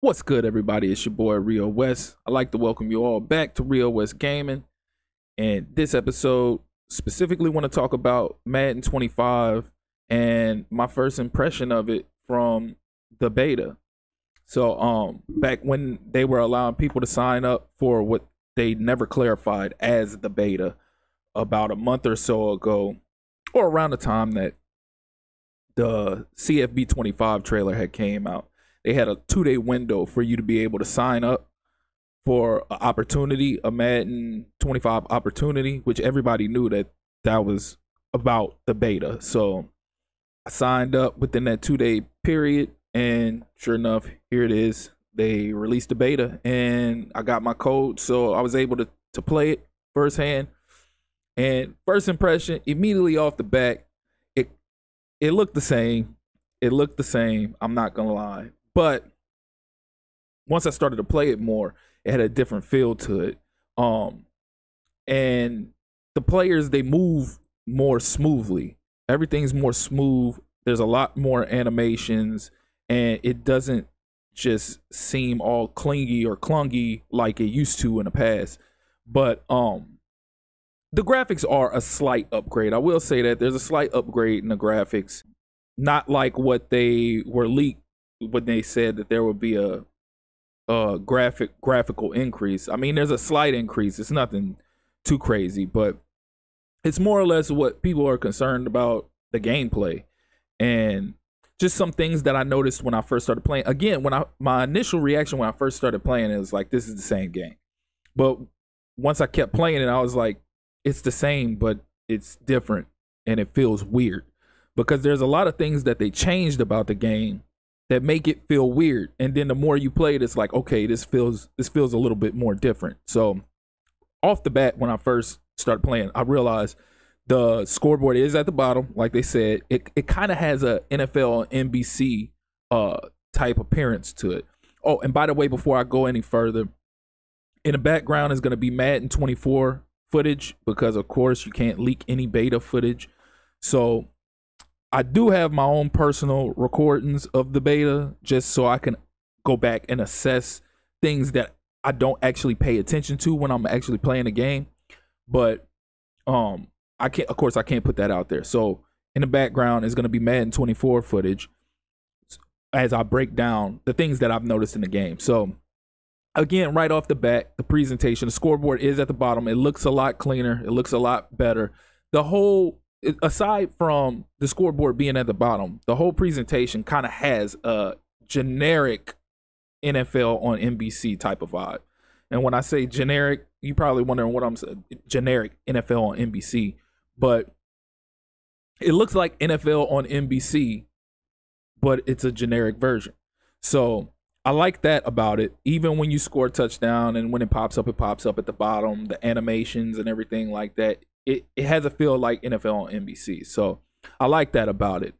What's good, everybody? It's your boy Rio West. I'd like to welcome you all back to Rio West Gaming. And this episode, specifically want to talk about Madden 25 and my first impression of it from the beta. So back when they were allowing people to sign up for what they never clarified as the beta about a month or so ago, or around the time that the CFB 25 trailer had came out. They had a 2-day window for you to be able to sign up for an opportunity, a Madden 25 opportunity, which everybody knew that was about the beta. So I signed up within that 2-day period, and sure enough, here it is. They released the beta, and I got my code, so I was able to play it firsthand. And first impression, immediately off the bat, it looked the same. It looked the same. I'm not gonna lie. But once I started to play it more, it had a different feel to it. And the players, they move more smoothly. Everything's more smooth. There's a lot more animations, and it doesn't just seem all clingy or clungy like it used to in the past. But the graphics are a slight upgrade. I will say that there's a slight upgrade in the graphics. Not like what they were leaked when they said that there would be a graphical increase. I mean, there's a slight increase. It's nothing too crazy, but it's more or less what people are concerned about, the gameplay, and just some things that I noticed when I first started playing. Again, my initial reaction when I first started playing, it was like, this is the same game. But once I kept playing it, I was like, it's the same, but it's different, and it feels weird because there's a lot of things that they changed about the game that make it feel weird. And then the more you play it, it's like, okay, this feels a little bit more different. So off the bat, when I first started playing, I realized the scoreboard is at the bottom. Like they said, it kind of has a NFL NBC type appearance to it. Oh, and by the way, before I go any further, in the background is going to be Madden 24 footage because, of course, you can't leak any beta footage. So I do have my own personal recordings of the beta just so I can go back and assess things that I don't actually pay attention to when I'm actually playing the game. But I can't put that out there. So in the background is going to be Madden 24 footage as I break down the things that I've noticed in the game. So again, right off the bat, the presentation, the scoreboard is at the bottom. It looks a lot cleaner. It looks a lot better. Aside from the scoreboard being at the bottom, the whole presentation kind of has a generic NFL on NBC type of vibe. And when I say generic, you're probably wondering what I'm saying. Generic NFL on NBC, but it looks like NFL on NBC, but it's a generic version. So I like that about it. Even when you score a touchdown and when it pops up at the bottom, the animations and everything like that. It has a feel like NFL on NBC. So I like that about it.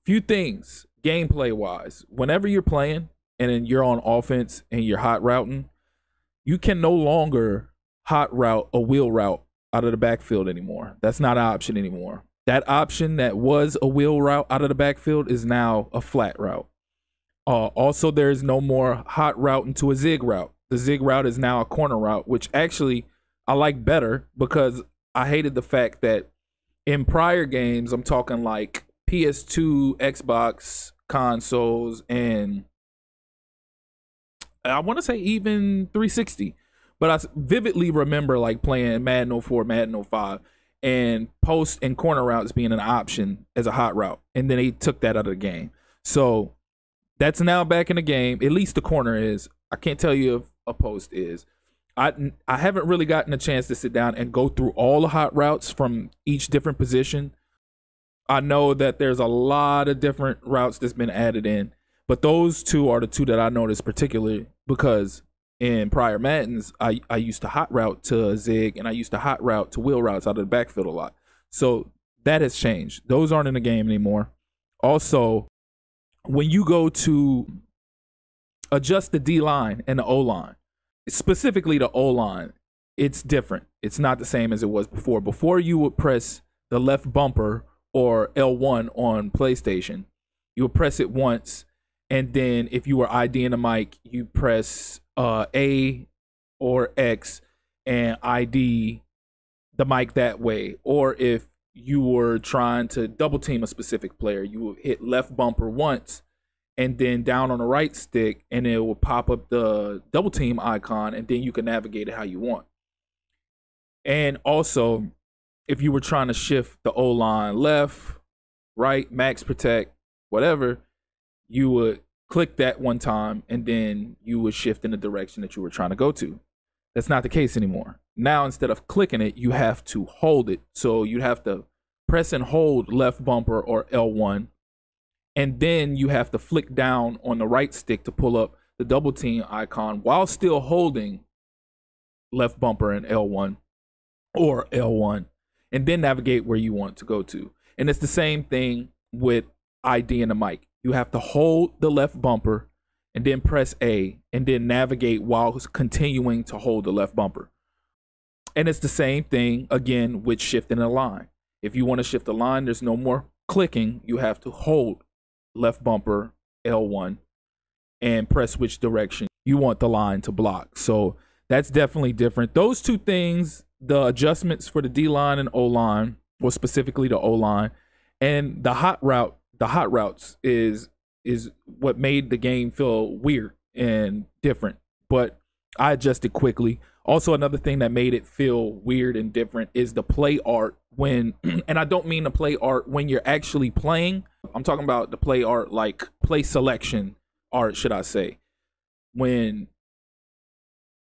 Few things gameplay wise. Whenever you're playing and then you're on offense and you're hot routing, you can no longer hot route a wheel route out of the backfield anymore. That's not an option anymore. That option that was a wheel route out of the backfield is now a flat route. Also, there is no more hot route into a zig route. The zig route is now a corner route, which actually I like better because I hated the fact that in prior games, I'm talking like PS2, Xbox consoles, and I want to say even 360. But I vividly remember like playing Madden 04, Madden 05, and post and corner routes being an option as a hot route. And then they took that out of the game. So that's now back in the game. At least the corner is. I can't tell you if a post is. I haven't really gotten a chance to sit down and go through all the hot routes from each different position. I know that there's a lot of different routes that's been added in, but those two are the two that I noticed particularly because in prior Maddens, I used to hot route to zig and I used to hot route to wheel routes out of the backfield a lot. So that has changed. Those aren't in the game anymore. Also, when you go to adjust the D line and the O line, specifically the O-line, it's different. It's not the same as it was before. Before you would press the left bumper or L1 on PlayStation, you would press it once And then if you were IDing the mic, you press A or X and ID the mic that way. Or if you were trying to double team a specific player, you would hit left bumper once and then down on the right stick, and it will pop up the double team icon, and then you can navigate it how you want. And also, if you were trying to shift the O-line left, right, max protect, whatever, you would click that one time, and then you would shift in the direction that you were trying to go to. That's not the case anymore. Now, instead of clicking it, you have to hold it. So you have to press and hold left bumper or L1, and then you have to flick down on the right stick to pull up the double team icon while still holding left bumper and L1 or L1, and then navigate where you want to go to. And it's the same thing with ID and the mic. You have to hold the left bumper and then press A and then navigate while continuing to hold the left bumper. And it's the same thing again with shifting a line. If you want to shift a line, there's no more clicking. You have to hold left bumper L1 and press which direction you want the line to block. So that's definitely different. Those two things, the adjustments for the D line and O line, or specifically the O line, and the hot routes is what made the game feel weird and different. But I adjusted quickly. Also, another thing that made it feel weird and different is the play art when, and I don't mean the play art when you're actually playing. I'm talking about the play art, like play selection art, should I say. When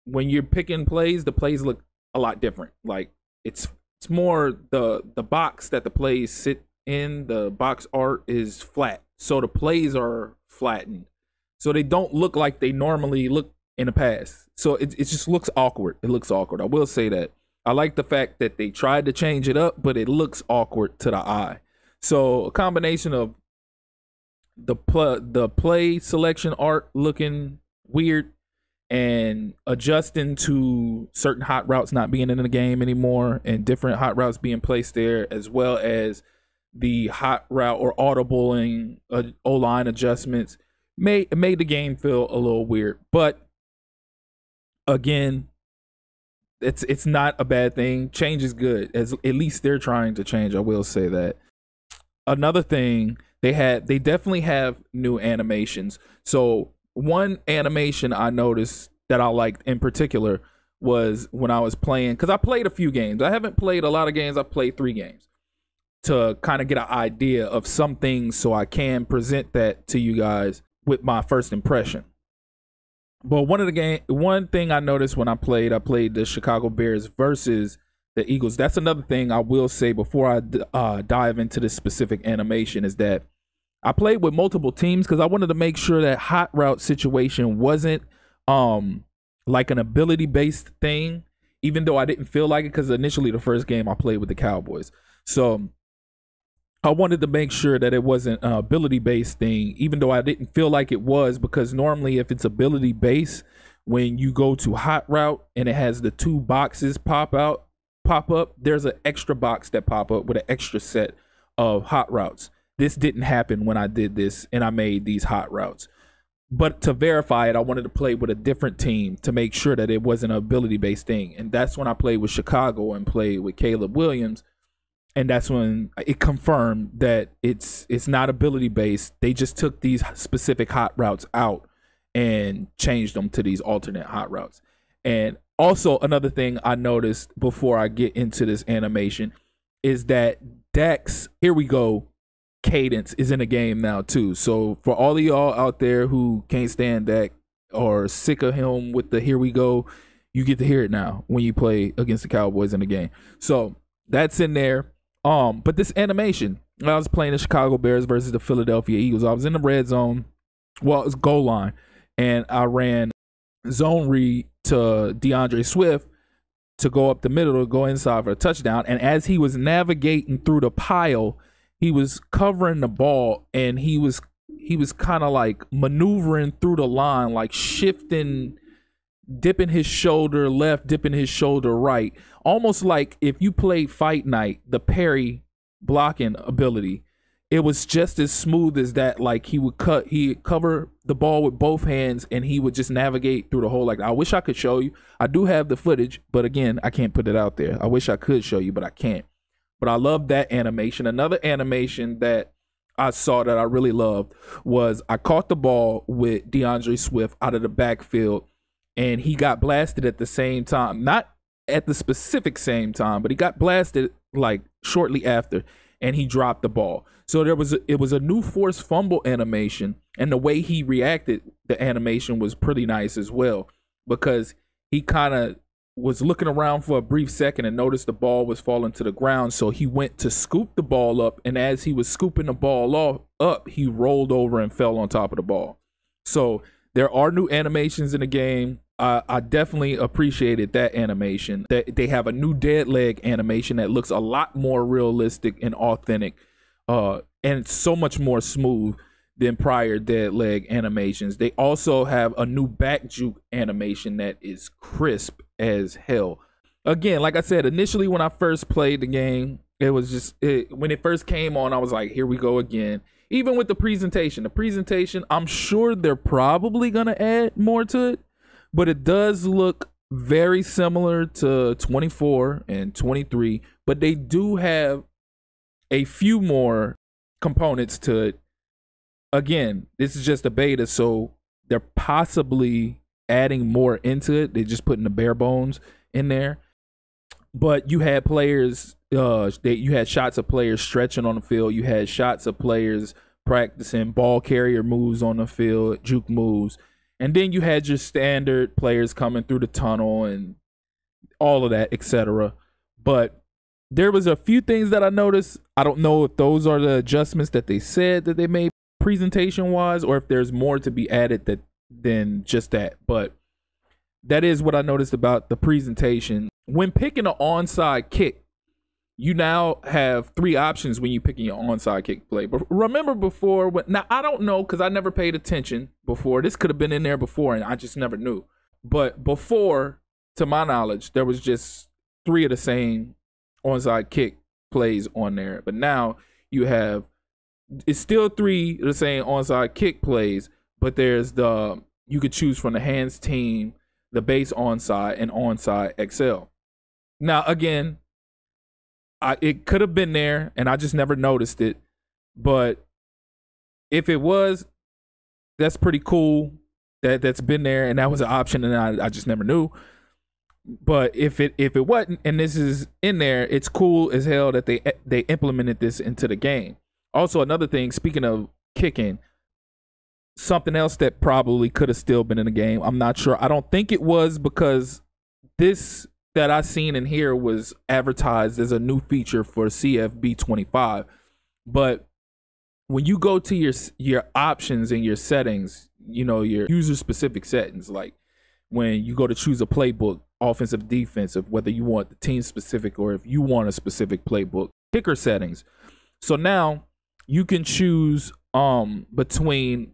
you're picking plays, the plays look a lot different. Like it's more the box that the plays sit in, the box art is flat. So the plays are flattened. So they don't look like they normally look in the past. So it just looks awkward. It looks awkward. I will say that. I like the fact that they tried to change it up, but it looks awkward to the eye. So a combination of the play selection art looking weird and adjusting to certain hot routes not being in the game anymore and different hot routes being placed there, as well as the hot route or audibling O-line adjustments made the game feel a little weird. But again, it's not a bad thing. Change is good. At least they're trying to change. I will say that. Another thing, they definitely have new animations. So one animation I noticed that I liked in particular was when I was playing, because I played a few games. I haven't played a lot of games. I've played 3 games to kind of get an idea of some things so I can present that to you guys with my first impression. But one thing I noticed when I played the Chicago Bears versus the Eagles. That's another thing I will say before I dive into this specific animation, is that I played with multiple teams because I wanted to make sure that hot route situation wasn't like an ability based thing, even though I didn't feel like it, because initially the first game I played with the Cowboys. So I wanted to make sure that it wasn't an ability-based thing, even though I didn't feel like it was, because normally if it's ability-based, when you go to hot route and it has the 2 boxes pop up, there's an extra box that pop up with an extra set of hot routes. This didn't happen when I did this and I made these hot routes. But to verify it, I wanted to play with a different team to make sure that it wasn't an ability-based thing. And that's when I played with Chicago and played with Caleb Williams. And that's when it confirmed that it's not ability based. They just took these specific hot routes out and changed them to these alternate hot routes. And also another thing I noticed before I get into this animation is that Dak's "here we go" cadence is in the game now too. So for all of y'all out there who can't stand Dak or sick of him with the "here we go," you get to hear it now when you play against the Cowboys in the game. So that's in there. But this animation, I was playing the Chicago Bears versus the Philadelphia Eagles. I was in the red zone. Well, it was goal line. And I ran zone read to DeAndre Swift to go up the middle to go inside for a touchdown. And as he was navigating through the pile, he was covering the ball and he was kind of like maneuvering through the line, like shifting, dipping his shoulder left, dipping his shoulder right. Almost like if you played Fight Night, the parry blocking ability. it was just as smooth as that. Like he'd cover the ball with both hands and he would just navigate through the whole. Like, I wish I could show you. I do have the footage, but again, I can't put it out there. I wish I could show you, but I can't. But I love that animation. Another animation that I saw that I really loved was I caught the ball with DeAndre Swift out of the backfield and he got blasted at the same time. Not at the specific same time, but he got blasted like shortly after and he dropped the ball. So it was a new forced fumble animation, and the way he reacted, the animation was pretty nice as well, because he kind of was looking around for a brief second and noticed the ball was falling to the ground. So he went to scoop the ball up, and as he was scooping the ball up, he rolled over and fell on top of the ball. So there are new animations in the game. I definitely appreciated that animation. That they have a new dead leg animation that looks a lot more realistic and authentic, and so much more smooth than prior dead leg animations. They also have a new back juke animation that is crisp as hell. Again, like I said, initially when I first played the game, it was just when it first came on, I was like, here we go again. Even with the presentation, I'm sure they're probably gonna add more to it, but it does look very similar to 24 and 23, but they do have a few more components to it. Again, this is just a beta, so they're possibly adding more into it. They're just putting the bare bones in there. But you had players, you had shots of players stretching on the field. You had shots of players practicing ball carrier moves on the field, juke moves. And then you had your standard players coming through the tunnel and all of that, etc. But there was a few things that I noticed. I don't know if those are the adjustments that they said that they made presentation-wise, or if there's more to be added than just that. But that is what I noticed about the presentation. When picking an onside kick, you now have 3 options when you're picking your onside kick play. But remember before, now I don't know because I never paid attention before. This could have been in there before and I just never knew. But before, to my knowledge, there was just 3 of the same onside kick plays on there. But now you have, it's still 3 of the same onside kick plays, but there's you could choose from the hands team, the base onside, and onside XL. Now, again, it could have been there and I just never noticed it. But if it was, that's pretty cool that's been there and that was an option and I just never knew. But if it wasn't and this is in there, it's cool as hell that they implemented this into the game. Also, another thing, speaking of kicking, something else that probably could have still been in the game, I'm not sure. I don't think it was, because this that I seen in here was advertised as a new feature for CFB 25. But when you go to your options and your settings, you know, your user specific settings, like when you go to choose a playbook, offensive, defensive, whether you want the team specific or if you want a specific playbook, kicker settings. So now you can choose between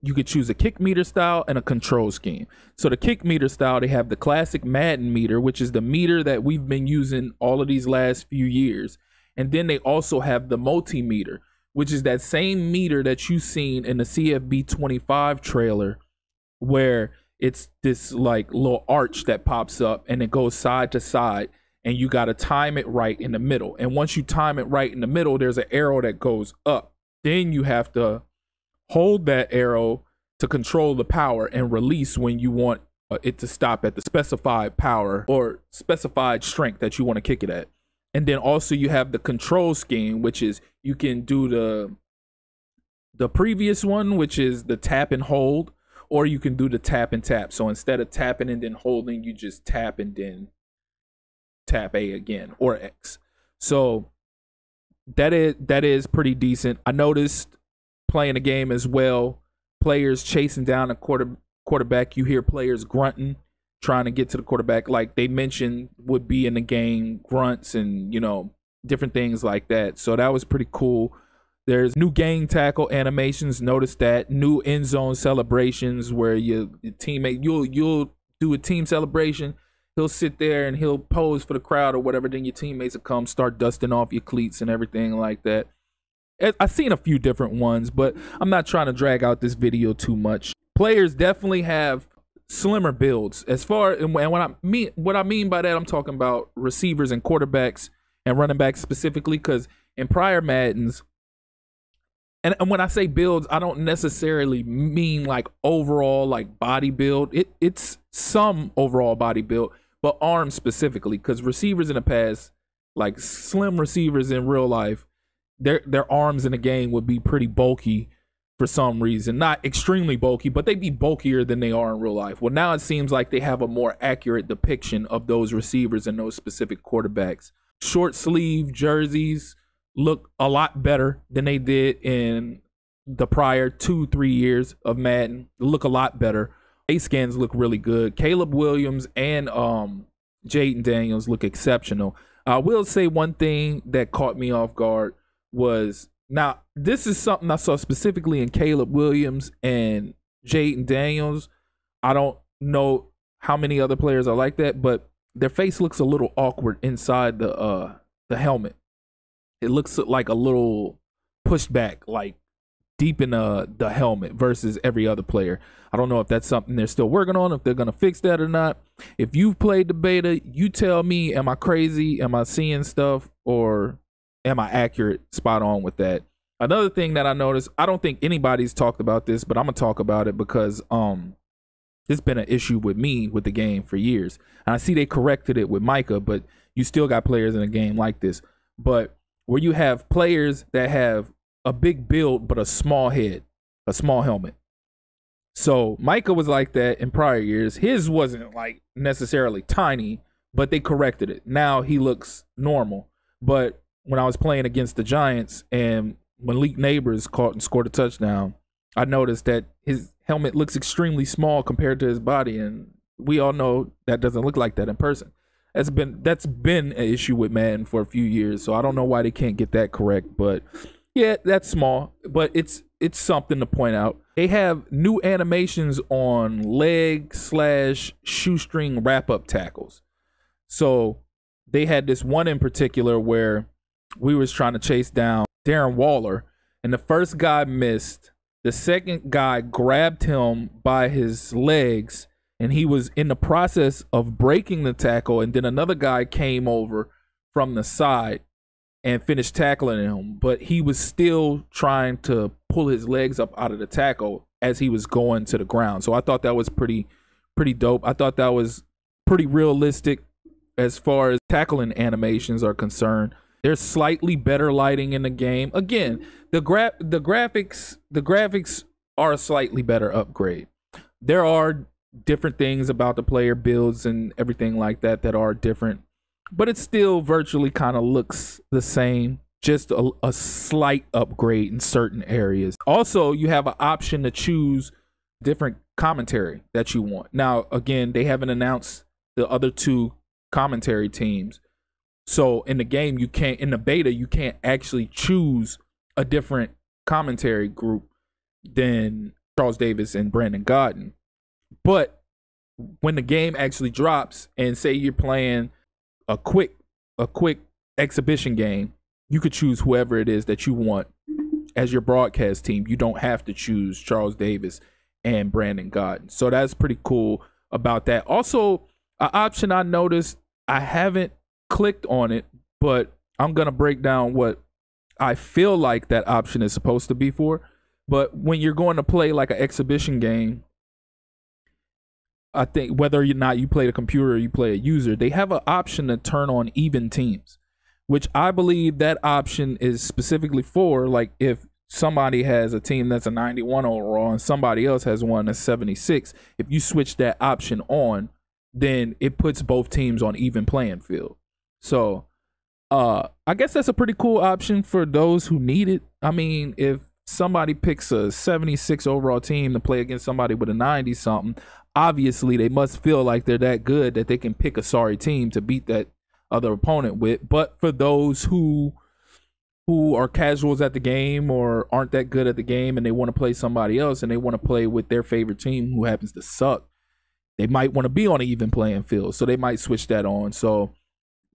you could choose a kick meter style and a control scheme. So the kick meter style, they have the classic Madden meter, which is the meter that we've been using all of these last few years. And then they also have the multimeter, which is that same meter that you've seen in the CFB 25 trailer, where it's this like little arch that pops up and it goes side to side, and you got to time it right in the middle. And once you time it right in the middle, there's an arrow that goes up. Then you have to hold that arrow to control the power and release when you want it to stop at the specified power or specified strength that you want to kick it at. And then also you have the control scheme, which is you can do the previous one, which is the tap and hold, or you can do the tap and tap. So instead of tapping and then holding, you just tap and then tap A again, or X. So that is pretty decent. I noticed playing the game as well, players chasing down a quarterback. You hear players grunting, trying to get to the quarterback, like they mentioned would be in the game, grunts and, you know, different things like that. So that was pretty cool. There's new gang tackle animations. Notice that. New end zone celebrations where your teammate, you'll do a team celebration. He'll sit there and he'll pose for the crowd or whatever. Then your teammates will come, start dusting off your cleats and everything like that. I've seen a few different ones, but I'm not trying to drag out this video too much. Players definitely have slimmer builds. As far and what I mean by that, I'm talking about receivers and quarterbacks and running backs specifically, because in prior Maddens, and when I say builds, I don't necessarily mean like overall like body build. It's some overall body build, but arms specifically, because receivers in the past, like slim receivers in real life, their arms in the game would be pretty bulky for some reason. Not extremely bulky, but they'd be bulkier than they are in real life. Well, now it seems like they have a more accurate depiction of those receivers and those specific quarterbacks. Short sleeve jerseys look a lot better than they did in the prior 2-3 years of Madden. They look a lot better. Face scans look really good. Caleb Williams and Jaden Daniels look exceptional. I will say one thing that caught me off guard was, now this is something I saw specifically in Caleb Williams and Jaden Daniels. I don't know how many other players are like that, but their face looks a little awkward inside the helmet. It looks like a little pushed back, like deep in the helmet versus every other player. I don't know if that's something they're still working on, if they're going to fix that or not. If you've played the beta, you tell me, am I crazy? Am I seeing stuff, or am I accurate, spot on with that? Another thing that I noticed, I don't think anybody's talked about this, but I'm going to talk about it because it's been an issue with me with the game for years. And I see they corrected it with Micah, but you still got players in a game like this. But where you have players that have a big build but a small head, a small helmet. So Micah was like that in prior years. His wasn't like necessarily tiny, but they corrected it. Now he looks normal. But when I was playing against the Giants and Malik Neighbors caught and scored a touchdown, I noticed that his helmet looks extremely small compared to his body, and we all know that doesn't look like that in person. That's been an issue with Madden for a few years, so I don't know why they can't get that correct. But yeah, that's small, but it's something to point out. They have new animations on leg/shoestring wrap-up tackles. So they had this one in particular where we was trying to chase down Darren Waller, and the first guy missed. The second guy grabbed him by his legs, and he was in the process of breaking the tackle, and then another guy came over from the side and finished tackling him, but he was still trying to pull his legs up out of the tackle as he was going to the ground. So I thought that was pretty dope. I thought that was pretty realistic as far as tackling animations are concerned. There's slightly better lighting in the game. Again, the graphics are a slightly better upgrade. There are different things about the player builds and everything like that that are different, but it still virtually kind of looks the same, just a slight upgrade in certain areas. Also, you have an option to choose different commentary that you want. Now, again, they haven't announced the other two commentary teams. So in the game, in the beta, you can't actually choose a different commentary group than Charles Davis and Brandon Gaudin. But when the game actually drops, and say you're playing a quick exhibition game, you could choose whoever it is that you want as your broadcast team. You don't have to choose Charles Davis and Brandon Gaudin. So that's pretty cool about that. Also, an option I noticed, I haven't clicked on it, but I'm gonna break down what I feel like that option is supposed to be for. But when you're going to play like an exhibition game, I think whether or not you play the computer or you play a user, they have an option to turn on even teams, which I believe that option is specifically for, like, if somebody has a team that's a 91 overall and somebody else has one that's 76, if you switch that option on, then it puts both teams on even playing field. So I guess that's a pretty cool option for those who need it. I mean, if somebody picks a 76 overall team to play against somebody with a 90 something, obviously they must feel like they're that good that they can pick a sorry team to beat that other opponent with. But for those who are casuals at the game or aren't that good at the game and they want to play somebody else and they want to play with their favorite team who happens to suck, they might want to be on an even playing field, so they might switch that on. So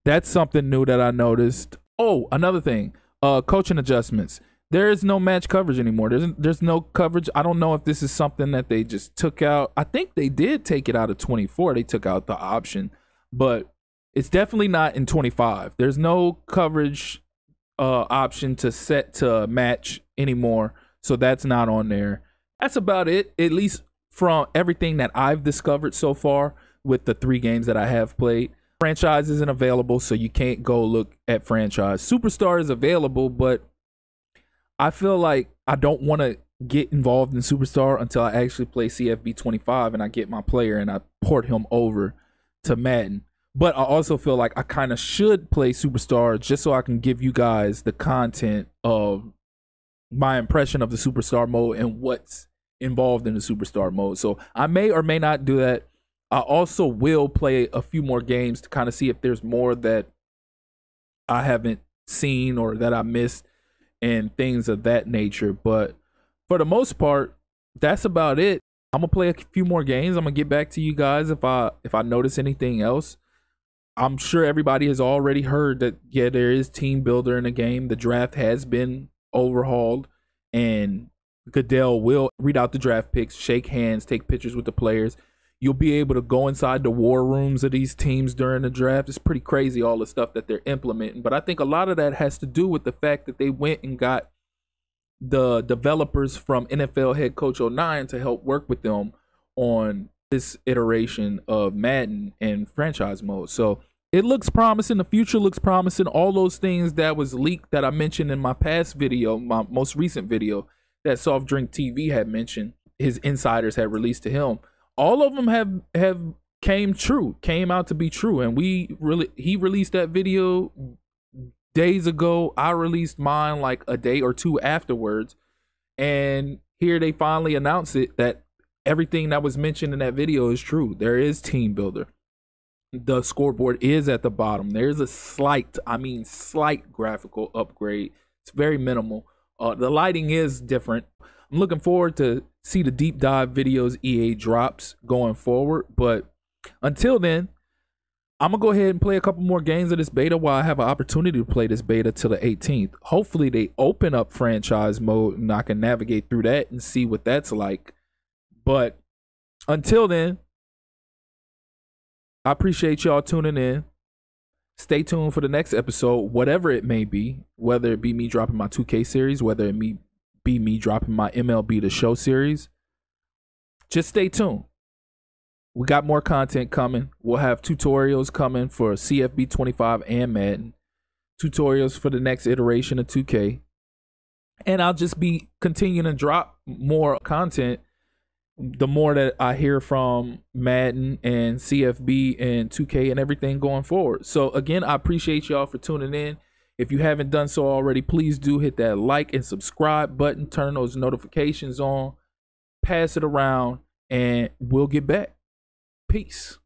that's something new that I noticed. Oh, another thing, coaching adjustments. there is no match coverage anymore. There's no coverage. I don't know if this is something that they just took out. I think they did take it out of 24. They took out the option, but it's definitely not in 25. There's no coverage option to set to match anymore, so that's not on there. That's about it, at least from everything that I've discovered so far with the 3 games that I have played. Franchise isn't available, so you can't go look at franchise. Superstar is available, but I feel like I don't want to get involved in Superstar until I actually play CFB 25 and I get my player and I port him over to Madden. But I also feel like I kind of should play Superstar just so I can give you guys the content of my impression of the Superstar mode and what's involved in the Superstar mode. So I may or may not do that. I also will play a few more games to kind of see if there's more that I haven't seen or that I missed and things of that nature. But for the most part, that's about it. I'm gonna play a few more games. I'm gonna get back to you guys if I notice anything else. I'm sure everybody has already heard that, yeah, there is team builder in the game. The draft has been overhauled, and Goodell will read out the draft picks, shake hands, take pictures with the players. You'll be able to go inside the war rooms of these teams during the draft. It's pretty crazy, all the stuff that they're implementing. But I think a lot of that has to do with the fact that they went and got the developers from NFL head coach 09 to help work with them on this iteration of Madden and franchise mode. So it looks promising. The future looks promising. All those things that was leaked that I mentioned in my past video, my most recent video that Soft Drink TV had mentioned, his insiders had released to him. All of them have came out to be true. And he released that video days ago. I released mine like a day or two afterwards. And here they finally announce it, that everything that was mentioned in that video is true. There is team builder. The scoreboard is at the bottom. There's a slight graphical upgrade. It's very minimal. The lighting is different. I'm looking forward to see the deep dive videos EA drops going forward. But until then, I'm going to go ahead and play a couple more games of this beta while I have an opportunity to play this beta till the 18th. Hopefully they open up franchise mode and I can navigate through that and see what that's like. But until then, I appreciate y'all tuning in. Stay tuned for the next episode, whatever it may be, whether it be me dropping my 2K series, whether it be me dropping my MLB The Show series. Just stay tuned. We got more content coming. We'll have tutorials coming for CFB 25 and Madden. Tutorials for the next iteration of 2K. And I'll just be continuing to drop more content the more that I hear from Madden and CFB and 2K and everything going forward. So again, I appreciate y'all for tuning in. If you haven't done so already, please do hit that like and subscribe button, turn those notifications on, pass it around, and we'll get back. Peace.